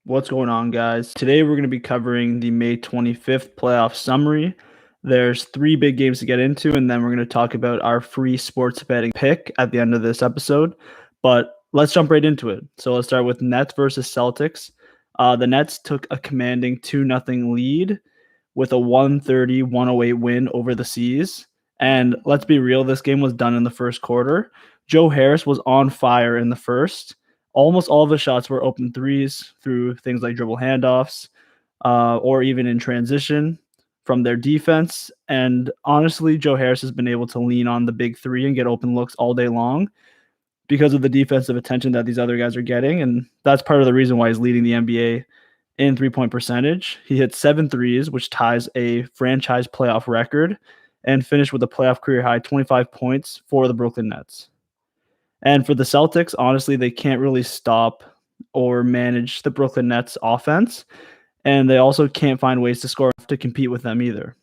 What's going on, guys? Today we're going to be covering the May 25th playoff summary. There's three big games to get into, and then we're going to talk about our free sports betting pick at the end of this episode. But let's jump right into it. So let's start with Nets versus Celtics. The Nets took a commanding 2-0 lead with a 130-108 win over the Seas. And let's be real, this game was done in the first quarter. Joe Harris was on fire in the first. Almost all of the shots were open threes through things like dribble handoffs or even in transition from their defense. And honestly, Joe Harris has been able to lean on the big three and get open looks all day long because of the defensive attention that these other guys are getting. And that's part of the reason why he's leading the NBA in three-point percentage. He hit 7 threes, which ties a franchise playoff record, and finished with a playoff career high 25 points for the Brooklyn Nets. And for the Celtics, honestly, they can't really stop or manage the Brooklyn Nets offense, and they also can't find ways to score to compete with them either.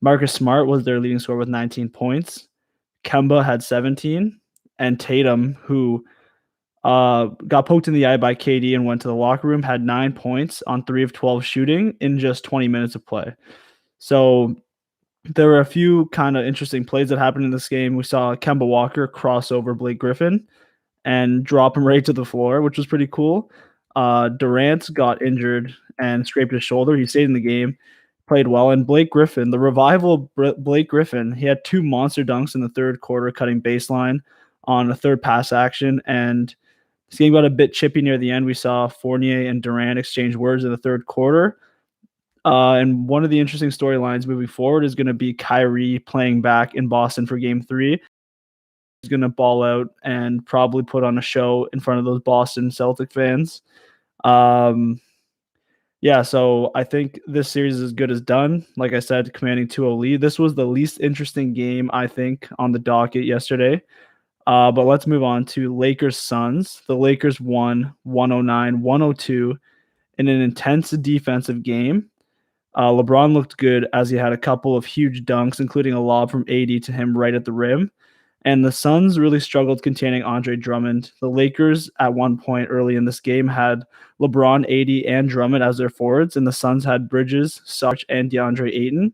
Marcus Smart was their leading scorer with 19 points. Kemba had 17, and Tatum, who got poked in the eye by KD and went to the locker room, had 9 points on 3 of 12 shooting in just 20 minutes of play. So there were a few kind of interesting plays that happened in this game. We saw Kemba Walker cross over Blake Griffin and drop him right to the floor, which was pretty cool. Durant got injured and scraped his shoulder. He stayed in the game, played well. And Blake Griffin, the revival Blake Griffin, he had 2 monster dunks in the third quarter, cutting baseline on a third pass action. And this game got a bit chippy near the end. We saw Fournier and Durant exchange words in the third quarter. And one of the interesting storylines moving forward is going to be Kyrie playing back in Boston for Game 3. He's going to ball out and probably put on a show in front of those Boston Celtic fans. So I think this series is as good as done. Like I said, commanding 2-0 lead. This was the least interesting game, I think, on the docket yesterday. But let's move on to Lakers-Suns. The Lakers won 109-102 in an intense defensive game. LeBron looked good as he had a couple of huge dunks, including a lob from AD to him right at the rim. And the Suns really struggled containing Andre Drummond. The Lakers, at one point early in this game, had LeBron, AD, and Drummond as their forwards, and the Suns had Bridges, Sarge, and DeAndre Ayton.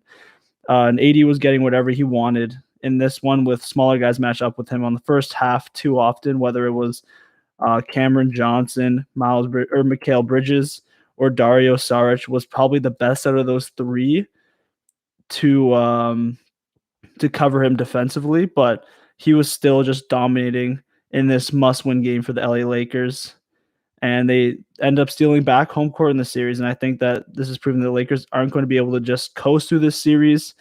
And AD was getting whatever he wanted in this one, with smaller guys match up with him on the first half too often, whether it was Cameron Johnson, Mikal Bridges, or Dario Saric was probably the best out of those three to cover him defensively, but he was still just dominating in this must-win game for the LA Lakers. And they end up stealing back home court in the series. And I think that this is proving the Lakers aren't going to be able to just coast through this series.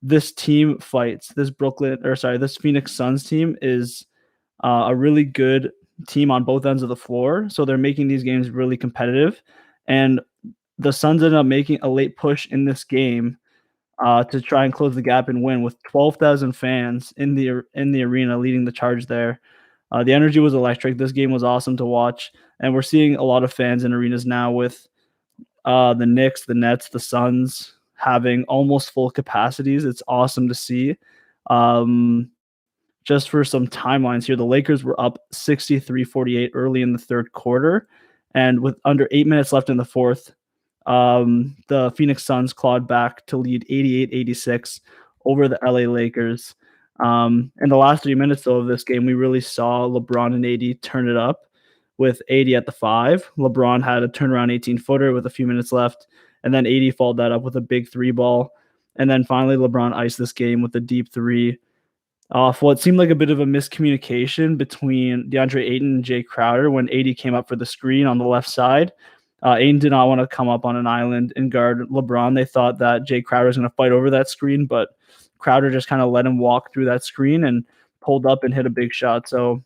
This team fights. This Phoenix Suns team is a really good team on both ends of the floor. So they're making these games really competitive. And the Suns ended up making a late push in this game to try and close the gap and win, with 12,000 fans in the arena leading the charge there. The energy was electric. This game was awesome to watch, and we're seeing a lot of fans in arenas now with the Knicks, the Nets, the Suns having almost full capacities. It's awesome to see. Just for some timelines here, the Lakers were up 63-48 early in the third quarter, and with under 8 minutes left in the fourth, the Phoenix Suns clawed back to lead 88-86 over the LA Lakers. In the last 3 minutes, though, of this game, we really saw LeBron and AD turn it up, with AD at the 5. LeBron had a turnaround 18-footer with a few minutes left, and then AD followed that up with a big 3-ball. And then finally, LeBron iced this game with a deep 3 off what seemed like a bit of a miscommunication between DeAndre Ayton and Jay Crowder when AD came up for the screen on the left side. Ayton did not want to come up on an island and guard LeBron. They thought that Jay Crowder was going to fight over that screen, but Crowder just kind of let him walk through that screen and pulled up and hit a big shot. So,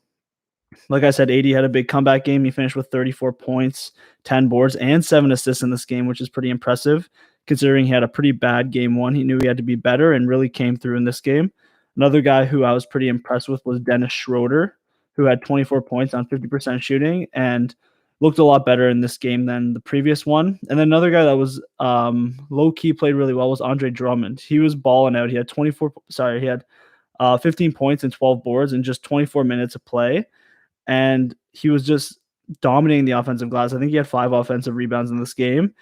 like I said, AD had a big comeback game. He finished with 34 points, 10 boards, and 7 assists in this game, which is pretty impressive considering he had a pretty bad game one. He knew he had to be better and really came through in this game. Another guy who I was pretty impressed with was Dennis Schroeder, who had 24 points on 50% shooting and looked a lot better in this game than the previous one. And then another guy that was low-key played really well was Andre Drummond. He was balling out. He had 15 points and 12 boards in just 24 minutes of play. And he was just dominating the offensive glass. I think he had 5 offensive rebounds in this game.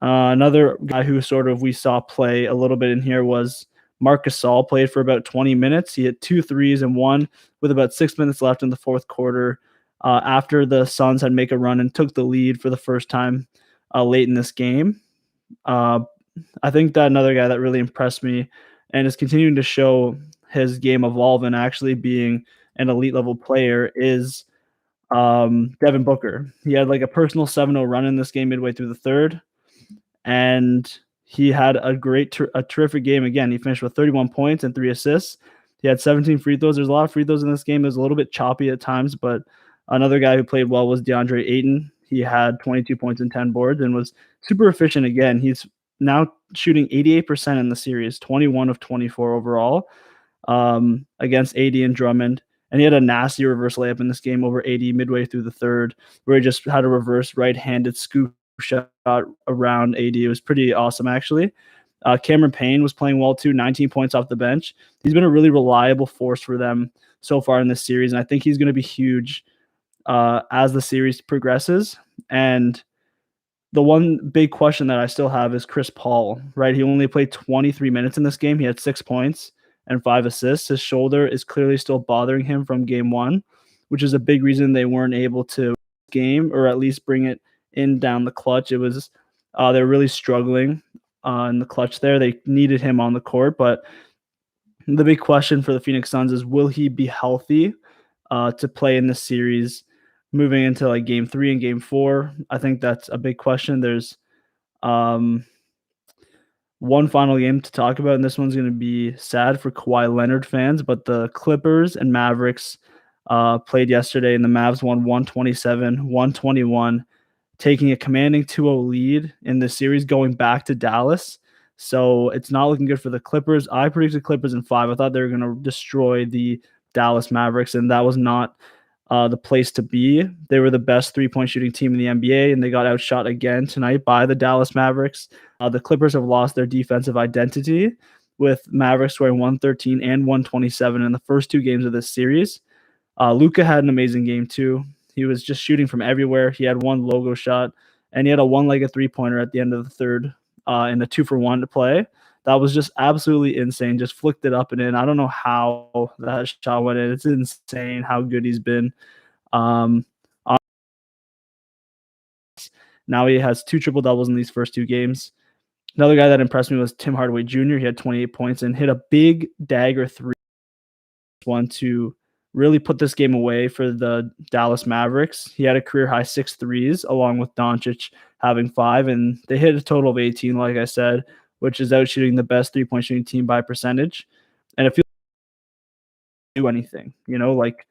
Another guy who sort of we saw play a little bit in here was Marc Gasol. Played for about 20 minutes. He hit 2 threes and one with about 6 minutes left in the fourth quarter. After the Suns had make a run and took the lead for the first time late in this game. I think that another guy that really impressed me and is continuing to show his game evolve and actually being an elite level player is Devin Booker. He had like a personal 7-0 run in this game midway through the third, and he had a terrific game. Again, he finished with 31 points and 3 assists. He had 17 free throws. There's a lot of free throws in this game. It was a little bit choppy at times, but another guy who played well was DeAndre Ayton. He had 22 points and 10 boards and was super efficient again. He's now shooting 88% in the series, 21 of 24 overall against AD and Drummond. And he had a nasty reverse layup in this game over AD midway through the third, where he just had a reverse right-handed scoop shot around AD. It was pretty awesome, actually. Cameron Payne was playing well, too, 19 points off the bench. He's been a really reliable force for them so far in this series, and I think he's going to be huge as the series progresses. And the one big question that I still have is Chris Paul, right? He only played 23 minutes in this game. He had 6 points and 5 assists. His shoulder is clearly still bothering him from game one, which is a big reason they weren't able to game or at least bring it in down the clutch. It was they're really struggling in the clutch there. They needed him on the court, but the big question for the Phoenix Suns is, will he be healthy to play in this series moving into like game 3 and game 4? I think that's a big question. There's one final game to talk about, and this one's going to be sad for Kawhi Leonard fans, but the Clippers and Mavericks played yesterday, and the Mavs won 127-121, taking a commanding 2-0 lead in the series going back to Dallas. So it's not looking good for the Clippers. I predicted Clippers in 5. I thought they were going to destroy the Dallas Mavericks, and that was not the place to be. They were the best three-point shooting team in the NBA, and they got outshot again tonight by the Dallas Mavericks. The Clippers have lost their defensive identity, with Mavericks scoring 113 and 127 in the first 2 games of this series. Luka had an amazing game too. He was just shooting from everywhere. He had 1 logo shot, and he had a one-legged three-pointer at the end of the third in a 2-for-1 to play. That was just absolutely insane. Just flicked it up and in. I don't know how that shot went in. It's insane how good he's been. Now he has 2 triple-doubles in these first 2 games. Another guy that impressed me was Tim Hardaway Jr. He had 28 points and hit a big dagger 3 one to really put this game away for the Dallas Mavericks. He had a career-high 6 threes, along with Doncic having 5, and they hit a total of 18, like I said, which is out shooting the best three-point shooting team by percentage. And it feels like do anything, like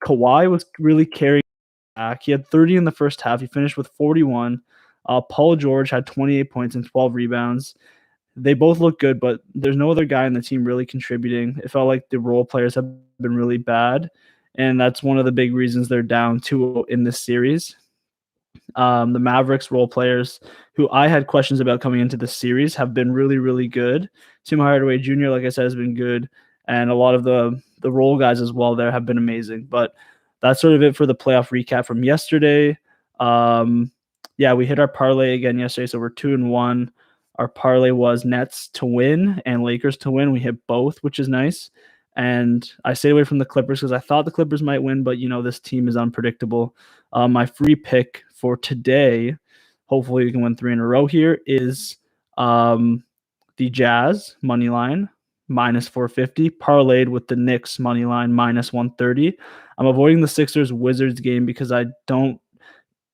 Kawhi was really carrying back. He had 30 in the first half. He finished with 41. Paul George had 28 points and 12 rebounds. They both look good, but there's no other guy in the team really contributing. It felt like the role players have been really bad, and that's one of the big reasons they're down 2-0 in this series. The Mavericks role players, who I had questions about coming into the series, have been really, really good. Tim Hardaway Jr., like I said, has been good, and a lot of the role guys as well there have been amazing. But that's sort of it for the playoff recap from yesterday. We hit our parlay again yesterday, so we're 2-1. Our parlay was Nets to win and Lakers to win. We hit both, which is nice. And I stayed away from the Clippers because I thought the Clippers might win, but this team is unpredictable. My free pick for today, hopefully we can win 3 in a row here, is the Jazz money line minus 450, parlayed with the Knicks money line minus 130. I'm avoiding the Sixers Wizards game because I don't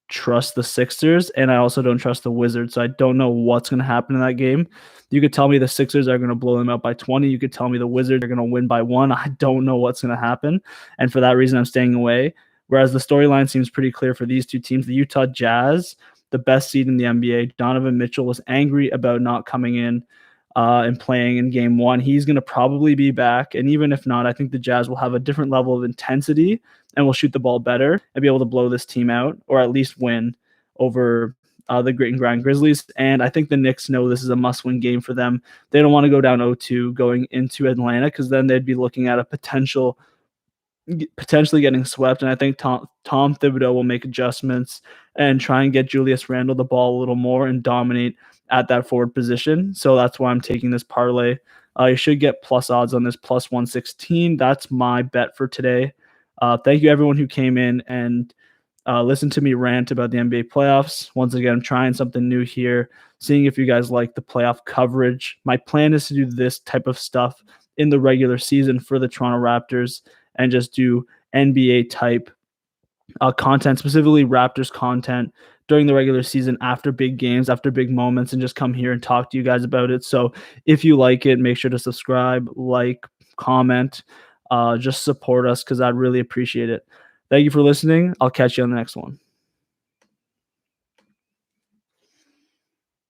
trust the Sixers, and I also don't trust the Wizards, so I don't know what's going to happen in that game. You could tell me the Sixers are going to blow them out by 20. You could tell me the Wizards are going to win by 1. I don't know what's going to happen, and for that reason, I'm staying away. Whereas the storyline seems pretty clear for these 2 teams. The Utah Jazz, the best seed in the NBA, Donovan Mitchell was angry about not coming in and playing in game 1. He's going to probably be back, and even if not, I think the Jazz will have a different level of intensity and will shoot the ball better and be able to blow this team out, or at least win over the grit and grind Grizzlies. And I think the Knicks know this is a must-win game for them. They don't want to go down 0-2 going into Atlanta, because then they'd be looking at a potential potentially getting swept. And I think Tom Thibodeau will make adjustments and try and get Julius Randle the ball a little more and dominate at that forward position. So that's why I'm taking this parlay. You should get plus odds on this, plus 116. That's my bet for today. Thank you everyone who came in and listen to me rant about the NBA playoffs. Once again, I'm trying something new here, seeing if you guys like the playoff coverage. My plan is to do this type of stuff in the regular season for the Toronto Raptors and just do NBA type content, specifically Raptors content during the regular season after big games, after big moments, and just come here and talk to you guys about it. So if you like it, make sure to subscribe, like, comment, just support us because I'd really appreciate it. Thank you for listening. I'll catch you on the next one.